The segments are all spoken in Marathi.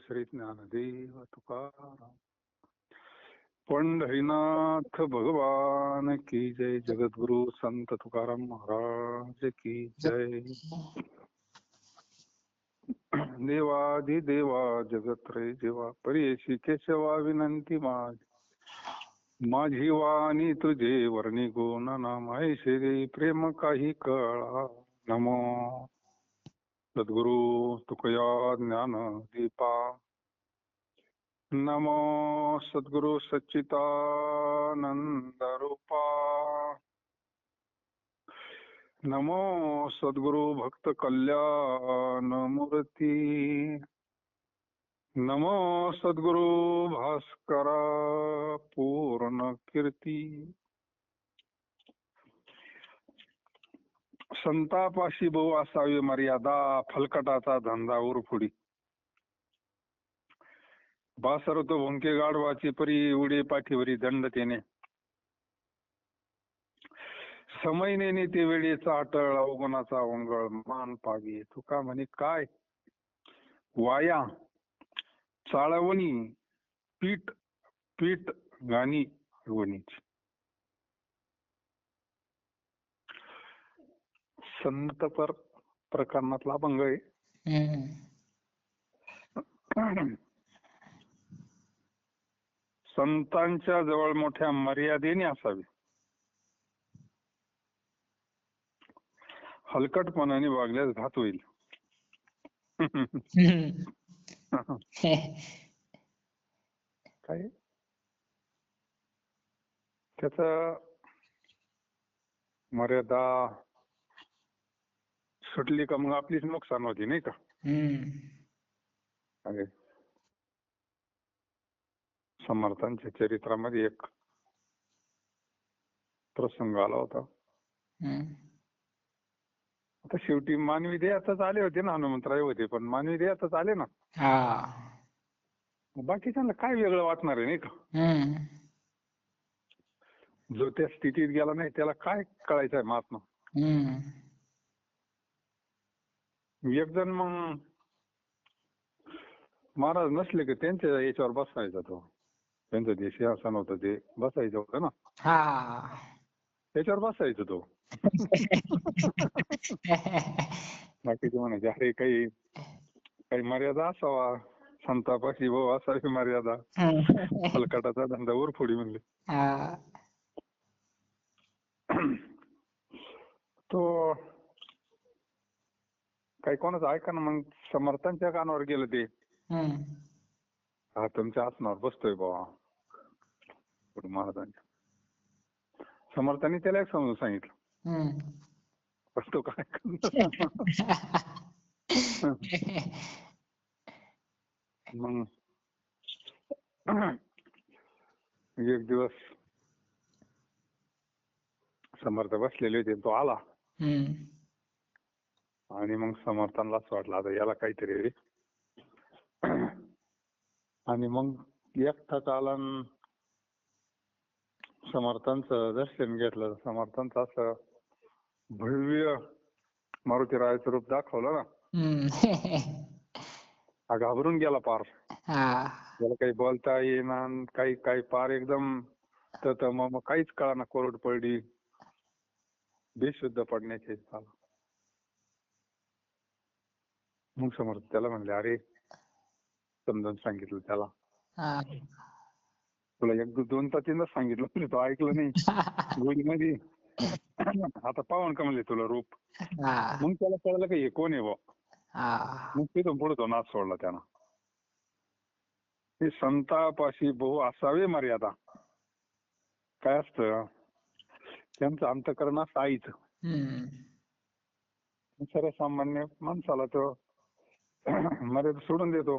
श्री ज्ञानदेव तुकाराम. पंढरीनाथ भगवान की जय. जगद्गुरु संत तुकाराम महाराज की जय. देवाधिदेवा जगत्रय जेवा परेशी केशवा विनंती माझी वाणी तुझे वर्णी गुण नाम ऐशे प्रेम काही कळा. नमो सद्गुरु तुकया ज्ञान दीपा. नमो सद्गुरु सच्चिदानंद रूपा. नमो सद्गुरु भक्त कल्याण मूर्ती. नमो सद्गुरु भास्करा पूर्ण कीर्ती. संतापाशी बहु असावी मर्यादा फलकटाचा धंदा उरफुडी. बासरतो भुंके गाढवाची परी उडे पाठीवरी दंडतेने. समयनेने ते वेळेचा अटळ अवगुणाचा ओंगळ मान पावी. तुका म्हणे काय वाया चाळवणी पीठ पीठ गाणी वणीची. संतपर प्रकरणातला अभंग आहे. संतांच्या जवळ मोठ्या मर्यादेने असावी. हलकटपणाने वागल्यास घात होईल. काय त्याच मर्यादा सुटली का मग आपलीच नुकसान होती नाही का. समर्थांच्या चरित्रामध्ये एक प्रसंग आला होता. आता शेवटी मानवी देहातच आले होते ना. हनुमंतराय होते पण मानवी देहातच आले ना. बाकीच्यांना काय वेगळं वाटणार आहे नाही का. जो त्या स्थितीत गेला नाही त्याला काय कळायचंय महात्मा. एक जण मग महाराज नसले की त्यांच्या याच्यावर बसायचा तो. त्यांचं जे सिंहासन होतं ते बसायचं होतं ना. त्याच्यावर बसायचं तो. बाकीचे म्हणायचे अरे काही मर्यादा असावा. संतापाशी भाऊ असावी मर्यादा. हलकटाचा धंदा उरफोडी म्हणले. तो काही कोणाचं ऐका ना मग समर्थांच्या कानावर गेलं ते. हा तुमच्या आसनावर बसतोय बाबा महाराजांच्या. समर्थांनी त्याला एक समजून सांगितलं. बसतो काय मग एक दिवस समर्थ बसलेले होते. तो आला आणि मग समर्थांना असं वाटलं आता याला काहीतरी. आणि मग एकटाच आला समर्थांचं दर्शन घेतलं. समर्थांचं असं भव्य मारुतीरायाचं रूप दाखवलं ना. हा घाबरून गेला पार. त्याला काही बोलता येईना. काही पार एकदम मग काहीच कळाना. कोरड पडली बेशुद्ध पडण्याचे झाला. मग समर्थ त्याला म्हणले अरे समजून सांगितलं त्याला. तुला एक दोन तीनदा सांगितलं तो ऐकलं नाही. गोडीमध्ये आता पावन का म्हणले तुला रूप. मग त्याला कळलं का हे कोण आहे बा. मग तिथून पुढे तो नाच सोडला त्यानं. हे संतापाशी बहु असावे मर्यादा. काय असतं त्यांचं अंतःकरण असं आईच. सर्वसामान्य माणसाला तो मर्यादा सोडून देतो.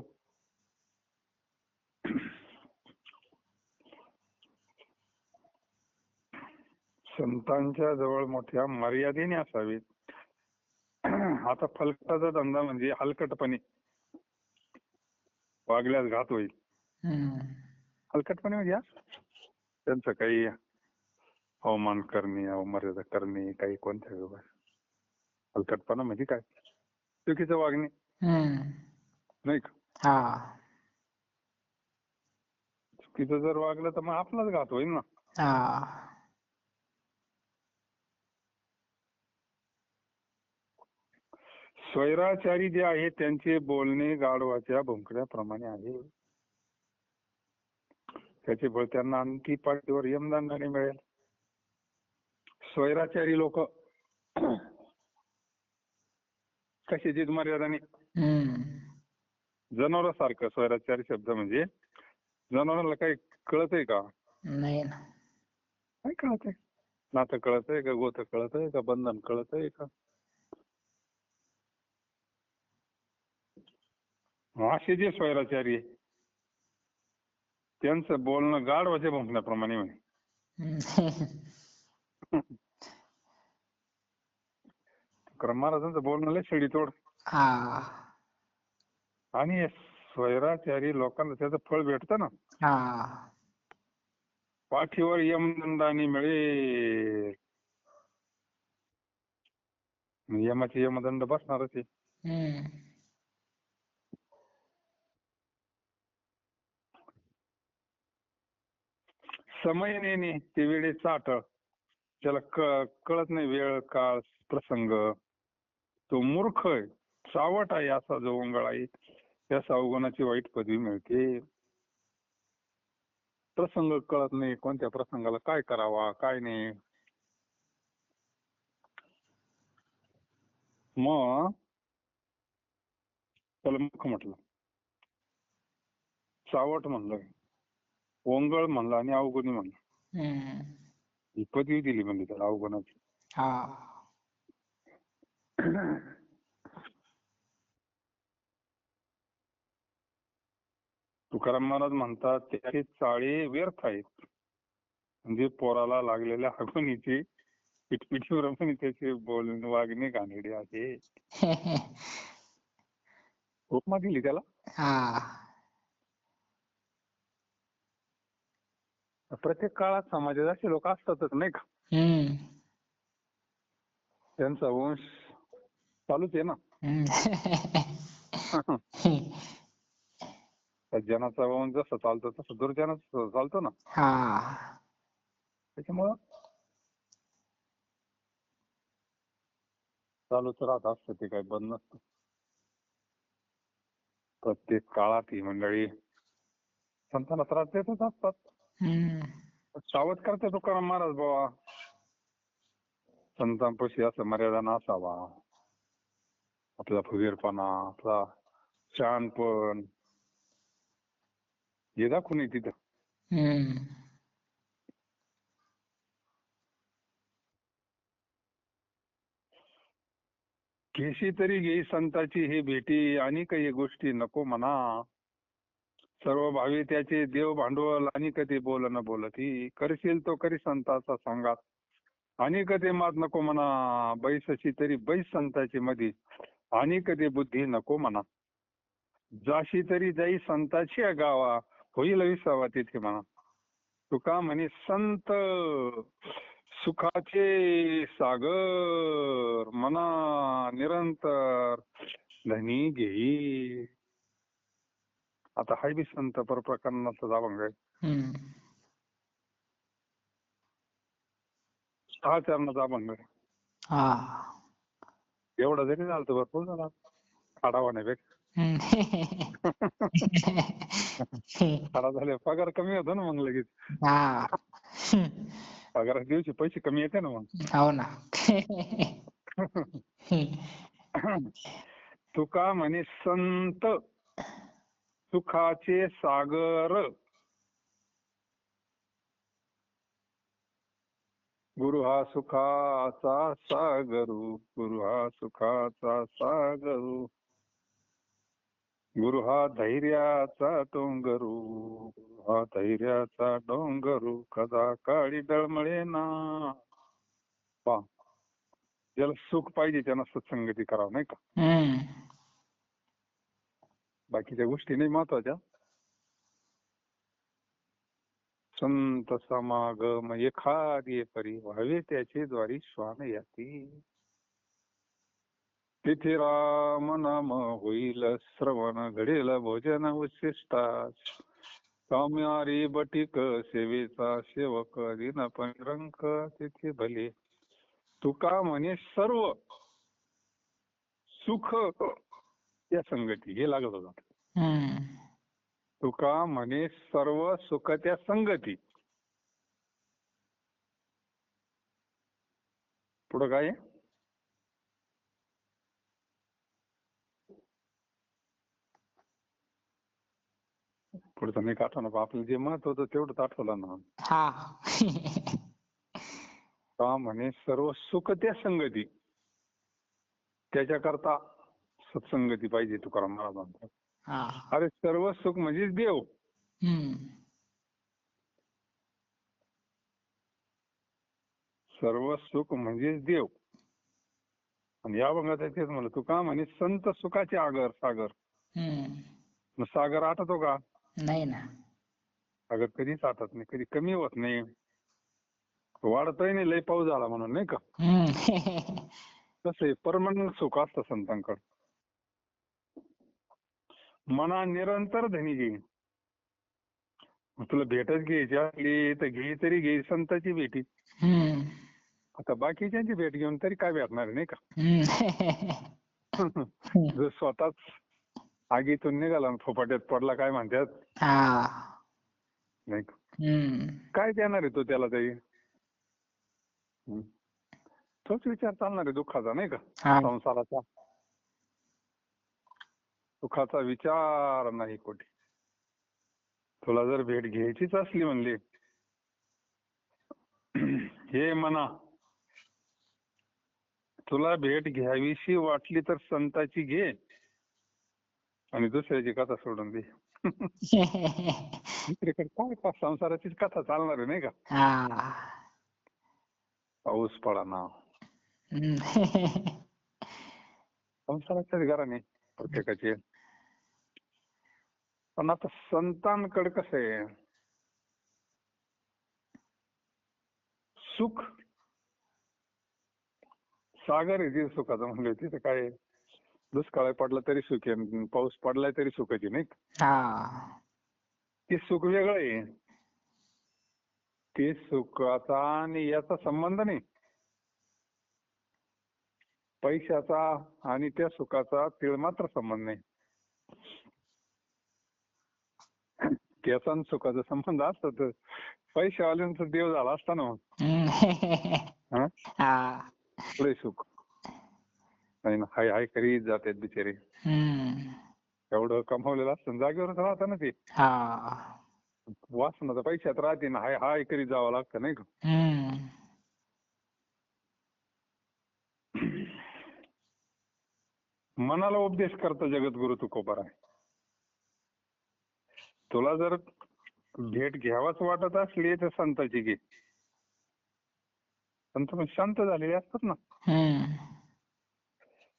संतांच्या जवळ मोठ्या मर्यादेने असावी. आता फलकटाचा धंदा म्हणजे हलकटपणे वागल्यास घात होईल. हलकटपणे म्हणजे त्यांचं काही अवमान करणे अवमर्यादा करणे काही कोणत्या व्यवहार. हलकटपणा म्हणजे काय चुकीचं वागणे नाही का. चुकीचं जर वागलं तर मग आपलाच घात होईल ना. स्वैराचारी जे आहे त्यांचे बोलणे गाढवाच्या भुंकण्याप्रमाणे आहे. त्याचे फळ त्यांना अंती पाठीवर यमदंडाने मिळेल. स्वैराचारी लोक कशी जिद मर्यादाने, जनावरासारखं. स्वैराचारी शब्द म्हणजे जनावराला काही कळतंय का? नाही ना. काय कळतंय? नातं कळतंय का? गोत कळतंय का? बंधन कळतंय का? असे जे स्वैराचारी आहे त्यांचं बोलणं गाढवाच्या भुंकण्याप्रमाणे म्हणे. महाराजांचं बोलणं लय शिडीतोड. आणि स्वैराचारी लोकांना त्याचं फळ भेटतं ना. पाठीवर यमदंडाने मिळेल. यमाचे यमदंड बसणारच आहे. समय नेणे ते वेळेचा अटळ. त्याला कळत नाही वेळ काळ प्रसंग. तो मूर्ख आहे, सावट आहे असा जो ओंगळ आहे त्या अवगुणाची वाईट पदवी मिळते. प्रसंग कळत नाही, कोणत्या प्रसंगाला काय करावा काय नाही. मग त्याला मूर्ख म्हटलं, सावट म्हणलं, ओंगळ म्हणलं आणि अवगुणी म्हणलं. ही पदवी दिली म्हणजे त्याला अवगुणाची. तुकाराम महाराज म्हणतात त्याची चाळे व्यर्थ आहेत. म्हणजे पोराला लागलेल्या अगुणीची पिटपिटीवर त्याचे बोलणे वागणे घाणेरडे आहे. उपमा दिली त्याला. प्रत्येक काळात समाजात असे लोक असतातच नाही का. त्यांचा वंश चालूच आहे ना. सज्जनाचा वंश जसं चालतो तसं दुर्जनाचा चालतो ना. त्याच्यामुळं चालूच राहत असतं, ते काही बंद नसतं. प्रत्येक काळात ही मंडळी संतांना त्रास देतच असतात. सावध करते तुकाराम महाराज बाबा, संतांपाशी असं मर्यादा नसावा. आपला फुगीरपणा, आपला शहाणपण हे दाखवून तिथं. केशी तरी घेई संताची हे भेटी आणि काही गोष्टी नको म्हणा. सर्व भावी त्याचे देव भांडवल आणि कधी बोल न बोलती. करशील तो करी संताचा संगात आणि कधी मात नको म्हणा. बैसशी तरी बैस संताची मधी आणि कधी बुद्धी नको म्हणा. जाशी तरी जाई संताची गावा होईल विसावा तिथे म्हणा. तुका म्हणे संत सुखाचे सागर मना निरंतर धनी घेई. आता हाय बी संत परप्रकरणाचा जावंग आहे. 6 चरणाचा अभंग आहे. एवढा जरी झालं तर भरपूर झाला खाडावाण्यापेक्षा. खाडा झाले पगार कमी होतो ना मग लगेच. पगाराच्या दिवशी पैसे कमी येते ना मग. हो ना. तुका म्हणे संत सुखाचे सागर. गुरु हा सुखाचा सागरू. गुरु हा सुखाचा सागरू. गुरु हा धैर्याचा डोंगरू. गुरु हा धैर्याचा डोंगरू. कदा काळी डळमळे ना. पहा, ज्याला सुख पाहिजे त्यानं सत्संगती करावं नाही का. बाकीच्या गोष्टी नाही महत्वाच्या. संत समागम एखादी परी व्हावे त्याचे द्वारी श्वान याती. तिथे राम नाम होईल श्रवण घडेल भोजन उच्छिष्टा. सौम्यारी बटिक सेवेचा सेवक दिन पंरंक तिथे भले. तुका म्हणे सर्व सुख त्या संगती. हे लागत होतं. तुका म्हणे सर्व सुख त्या संगती. पुढं काय? पुढचं नाही आठवलं. आपलं जे मत होतं तेवढंच आठवलं ना. का म्हणे सर्व सुख त्या संगती. त्याच्याकरता सत्संगती पाहिजे तुकाराम महाराजांचा. अरे सर्व सुख म्हणजे देव. सर्व सुख म्हणजे देव. आणि या अभंगात तेच म्हणलं, तुका म्हणे संत सुखाचे आगर सागर. मग सागर आटतो का? नाही ना. सागर कधीच आटत नाही, कधी कमी होत नाही, वाढतही नाही लय पाऊस झाला म्हणून, नाही का? तसे परमनंट सुख असतं संतांकडे. मना निरंतर धनी घे. तुला भेटच घ्यायची असली तर घे, तरी घे संताची भेटी. आता बाकीच्यांची भेट घेऊन तरी काय भेटणार, नाही का? जर स्वतःच आगीतून निघाला फोपाट्यात पडला काय म्हणतात, नाही का? काय देणार आहे तो त्याला तरी? तोच विचार चालणार आहे दुःखाचा, नाही का? संसाराचा सुखाचा विचार नाही कोठी. तुला जर भेट घ्यायचीच असली म्हणली, हे मना तुला भेट घ्यावीशी वाटली तर संताची घे आणि दुसऱ्याची कथा सोडून दे. दुसरीकडे काय संसाराचीच कथा चालणार आहे, नाही का? पाऊस पडा ना, संसाराच्याच घराने प्रत्येकाचे. पण आता संतांकडे कसं आहे, सुख सागर आहे तिथे सुखाचं. म्हणलं तिथे काय दुष्काळ पडला तरी सुख आहे, पाऊस पडलाय तरी सुखाची, नाही का? ते सुख वेगळं आहे. ते सुखाचा आणि याचा संबंध नाही. पैशाचा आणि त्या सुखाचा तीळ मात्र संबंध नाही. त्याचा आणि सुखाचा संबंध असतो तर पैशावाल्यांचा देव झाला असता ना. पुढे सुख नाही ना, हाय हाय करीत जातात बिचारे. एवढं कमवलेलं असतं जागेवरच राहतं ना ते. वासना तर पैशात राहते ना, हाय हाय करीत जावं लागतं, नाही का? मनाला उपदेश करता जगद्गुरु तुकोबाराय. तुला जर भेट घ्यावाच वाटत असली तर संताची घे. संत पण शांत झालेले असतात ना,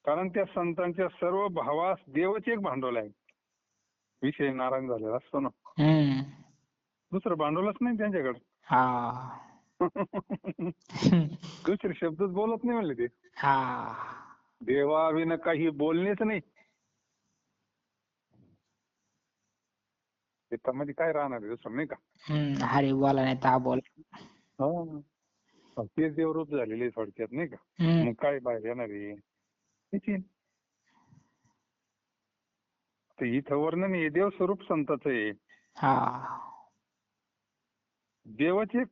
कारण त्या संतांच्या सर्व भावास देवच एक भांडवल आहे. विषय नारायण झालेला असतो ना, दुसरं भांडवलच नाही त्यांच्याकडे. दुसरे शब्दच बोलत नाही म्हणले ते. देवाविना काही बोलणेच नाही. त्यामध्ये काय राहणार आहे दुसरं, नाही का? हरी बोला नाही ता बोल. तेच देवरूप झालेले थोडक्यात, नाही का? मग काय बाहेर येणार आहे? इथं वर्णन आहे देव स्वरूप संताचं आहे. देवच एक.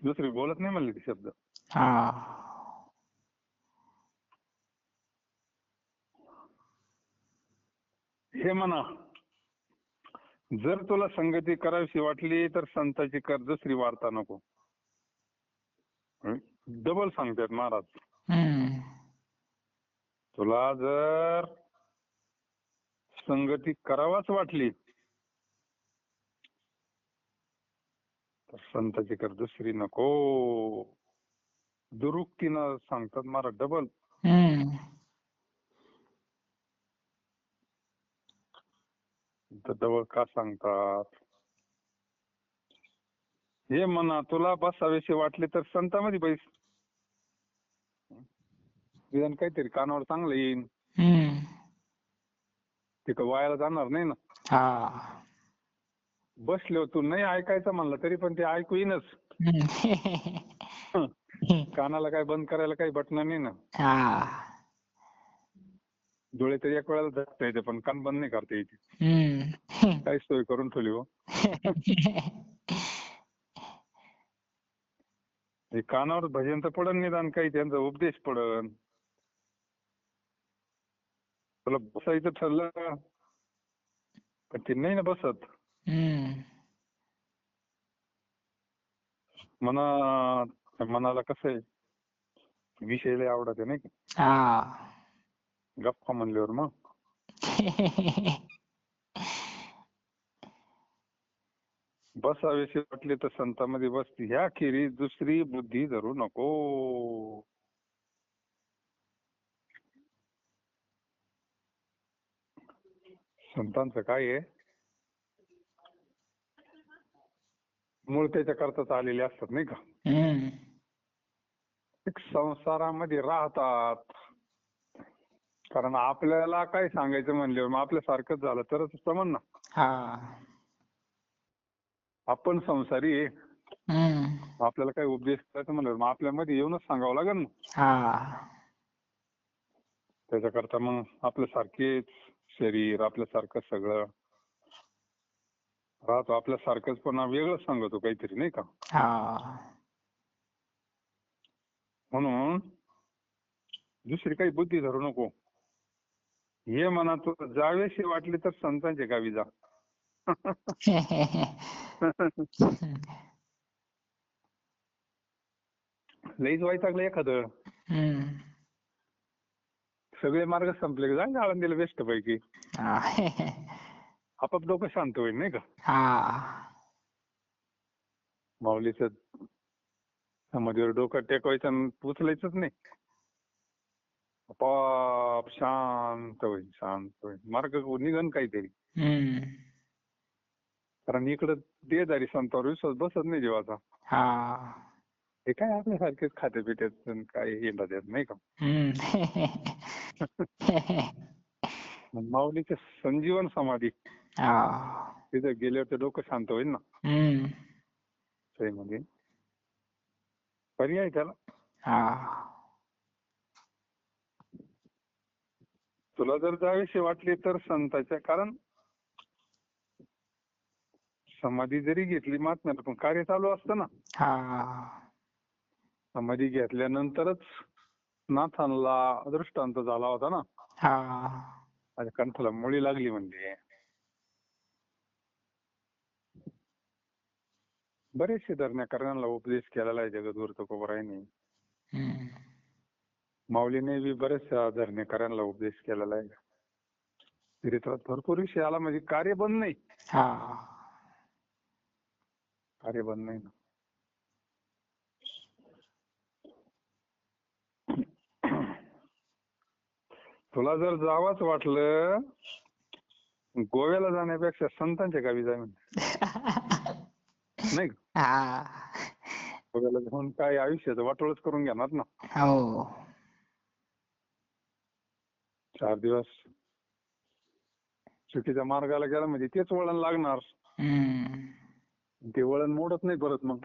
दुसरे बोलत नाही म्हणले ते शब्द. हे म्हणा, जर तुला संगती करावीशी वाटली तर संताची कर, दुसरी वार्ता नको. डबल सांगतात महाराज. तुला जर संगती करावाच वाटली तर संताची कर, दुसरी नको. दुरुक्तीनं सांगतात महाराज डबल. डबल का सांगतात? हे म्हणा, तुला बसावेशी वाटले तर संतामध्ये बैस. विधान काहीतरी कानावर चांगलं येईन. ते का वायाला जाणार नाही ना. हा. बसलो तू नाही ऐकायचं म्हणलं तरी पण ते ऐकू येईनच. कानाला काय बंद करायला काही बटन नाही ना. हा. डोळे तरी एक वेळेला झाकता येते पण कान बंद नाही करता येते. काय सोय करून ठेवली हो. हे कानावर भजन तर पडन निदान काही त्यांचा उपदेश पडन. तुला बसायचं ठरलं पण ते नाही ना बसत. मनाला कसं आहे विषय लय आवडते नाही का. गप्पा म्हणल्यावर मग बसावेशी वाटली तर संतांमध्ये बसती ह्या खेरीज दुसरी बुद्धी धरू नको. संतांचं काय आहे मूळ त्याच्या करताच आलेले असतात नाही का. एक संसारामध्ये राहतात कारण आपल्याला काय सांगायचं म्हणल्यावर मग आपल्यासारखंच झालं तरच समज ना. आपण संसारी आहे. आपल्याला काही उपदेश करायचं म्हणल्यावर मग आपल्यामध्ये येऊनच सांगावं लागेल ना. त्याच्याकरता मग आपल्यासारखेच शरीर आपल्यासारखं सगळं राहतो. आपल्यासारखंच पण वेगळंच सांगतो काहीतरी नाही का. म्हणून दुसरी काही बुद्धी धरू नको. हे म्हणा तू जावेशी वाटली तर संतांच्या गावी जा. लईच वैतागलं एखादं सगळे मार्ग संपले की जा आळंदीला बेस्ट पैकी. आपाप डोकं शांत होईल नाही का. माऊलीचं समाधीवर डोकं टेकवायचं आणि उचलायचंच नाही. आपाप शांत होईल शांत होईल मार्ग निघन काहीतरी. कारण इकडं देहधारी संतांवर विश्वास बसत नाही जीवाचा. हे काय आपल्यासारखेच खाते पितेत काय हिंडा देत नाही का. माऊलीचे संजीवन समाधी तिथे गेल्यावर ते डोकं शांत होईल ना. म्हणजे पर्याय त्याला. तुला जर जावीशी वाटली तर संतांच्या कारण समाधी जरी घेतली महात्म्याला पण कार्य चालू असतं ना. समाधी घेतल्यानंतरच नाथांना दृष्टांत झाला होता ना. माझ्या कंठाला मुळी लागली म्हणजे. बरेचसे धर्मकारणाला उपदेश केलेला आहे जगद्गुरु तुकोबारायांनी. माऊलीने बी बरेचशा धर्मकारांना उपदेश केलेला आहे. चरित्रात भरपूर विषय आला म्हणजे कार्य बंद नाही. कार्य बंद नाही ना. तुला जर जावंच वाटलं गोव्याला जाण्यापेक्षा संतांच्या गावी जाय नाही का. गोव्याला जाऊन काय आयुष्याचं वाटोळच करून घेणार ना. 4 दिवस चुकीच्या मार्गाला गेला म्हणजे तेच वळण लागणार. ते वळण मोडत नाही परत मग.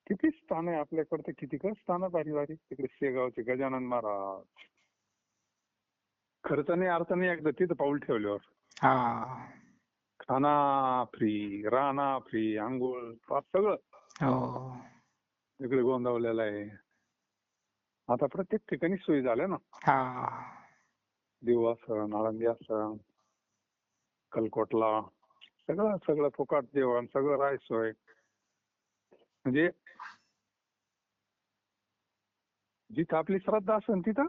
किती स्थान आहे आपल्याकडे किती स्थान भारी भारी. तिकडे शेगावचे गजानन महाराज. खर्च नाही अर्थ नाही एकदा तिथं पाऊल ठेवल्यावर. खाना फ्री राहणं फ्री आंघोळ सगळं इकडे गोंदावलेलं आहे. आता प्रत्येक ठिकाणी सोयी झाल्या ना. देऊ असं आळंदी असं कलकोटला सगळं सगळं फुकाट जेवण सगळं राहाय सोय. म्हणजे जिथं आपली श्रद्धा असेल तिथं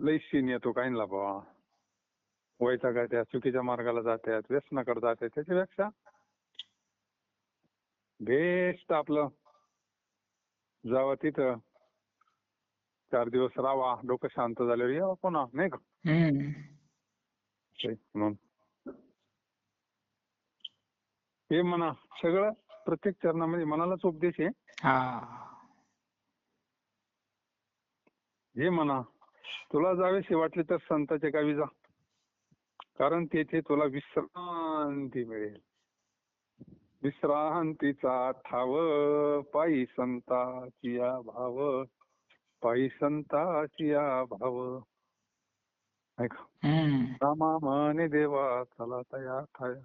लई सीन येतो काही ना बाबा. वैतागाच्या चुकीच्या मार्गाला जातात व्यसनाकडे जातात त्याच्यापेक्षा बेस्ट आपलं जावं तिथं 4 दिवस राहावा डोकं शांत झाल्यावर यावं पुन्हा नाही का. म्हणून हे म्हणा सगळं प्रत्येक चरणामध्ये मनालाच उपदेश आहे. हे म्हणा, तुला जावेसे वाटले तर संतांच्या गावी जा, कारण तेथे तुला विश्रांती मिळेल. विश्रांतीचा ठाव पायी संताची या भाव, पायी संताची या भाव. ऐका, रामा म्हणे देवा चला तया ठाया,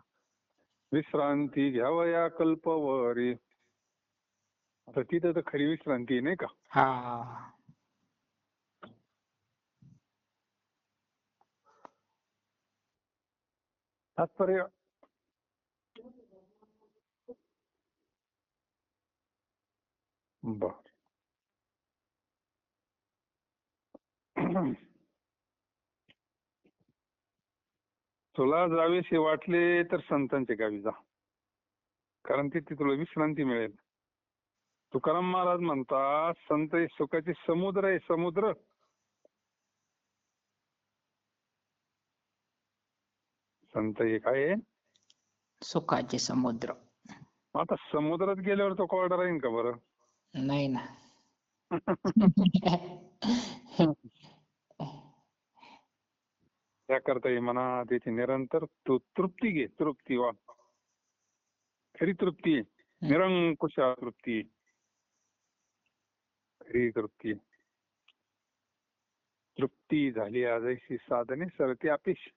विश्रांती घ्यावया कल्पवरी. आता तिथं तर खरी विश्रांती नाही का. हा. तात्पर्य बर. तुला जावेसे वाटले तर संतांच्या गावी जा, कारण तिथे तुला विश्रांती मिळेल. तुकाराम महाराज म्हणतात, संत हे सुखाचे समुद्र आहे, समुद्र. संत हे काय आहे? सुखाचे समुद्र. आता समुद्रात गेल्यावर तो कोरडा राहील का बरं? नाही ना. त्याकरता हे म्हणा, त्याची निरंतर तू तृप्ती घे. तृप्ती वा खरी तृप्ती, निरंकुश तृप्ती, खरी तृप्ती. तृप्ती झाली आजशी साधने सरती अपेश.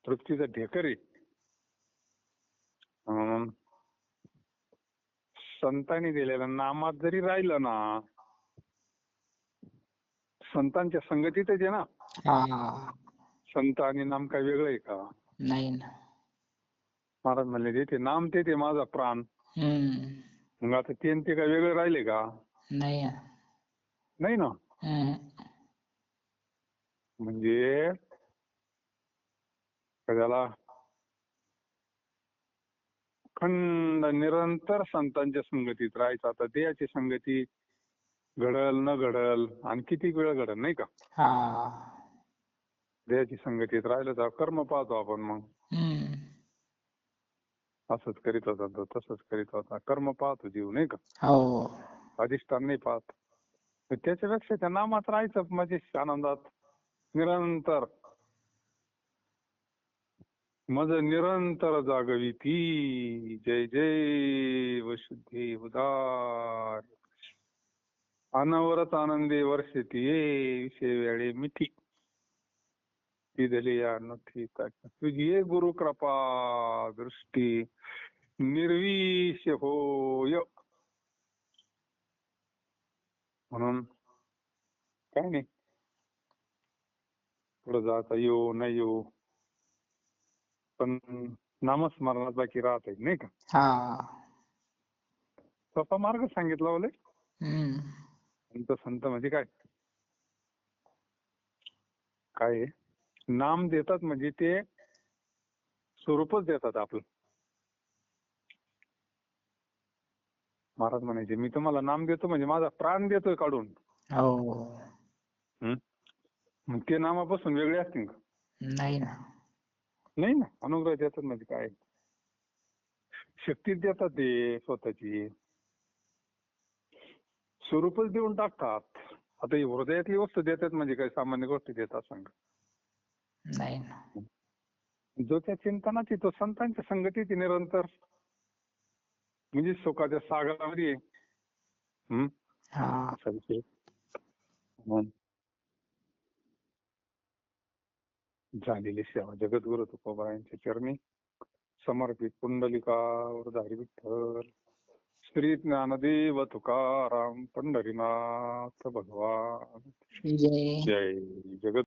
तृप्तीचा ढेकर आहे. म्हणून संतांनी दिलेल्या नामात जरी राहिलं ना, संतांच्या संगतीतच आहे ना. संत आणि नाम काय वेगळं आहे का? नाही ना. महाराज म्हणले ते नाम ते माझा प्राण. मग आता ते काय वेगळे राहिले का? नाही नाही ना. म्हणजे त्याला अखंड निरंतर संतांच्या संगतीत राहायचं. आता देहाची संगती घडल न घडल आणि किती वेळ घडल नाही का. देहाची संगतीत राहिलं तर कर्म पाहतो आपण. मग असंच करीत होता तो, तसंच करीत होता. कर्म पाहतो जीव नाही का, अधिष्ठान नाही पाहत. त्याच्यापेक्षा त्या नामात राहायचं म्हणजे आनंदात निरंतर. मज निरंतर जागवी ती, जय जय वसुधे उदार. अनवरत आनंदे वर्षती ये, विषय वेळे मिठी. दिली या नथी तुझी ये गुरु कृपा दृष्टी, निर्विष होय. म्हणून काय नाही, पुढे जाता येऊ नाही येऊ, पण नामस्मरणात बाकी राहत नाही का. सोपा मार्ग सांगितला बोले. संत म्हणजे काय काय नाम देतात म्हणजे ते स्वरूपच देतात आपलं. महाराज म्हणायचे, मी तुम्हाला नाम देतो म्हणजे माझा प्राण देतोय काढून. मग ते नामापासून वेगळे असतील का? नाही ना. नाही ना. अनुग्रह देतात म्हणजे काय, शक्ती देतात ते स्वतःची, स्वरूपच देऊन टाकतात. आता ही हृदयातली वस्तू देतात म्हणजे काय सामान्य गोष्टी देतात सांग. नाही ना. जो त्या चिंतनाची, तो संतांच्या संगतीची निरंतर, म्हणजे सुखाच्या सागरामध्ये असा विषय. झालेली सेवा जगद्गुरु तुकोबारायांच्या चरणी समर्पित. पुंडलिकावरधारी विठ्ठल श्री ज्ञानदेव तुकाराम पंढरीनाथ भगवान जय. जय जगत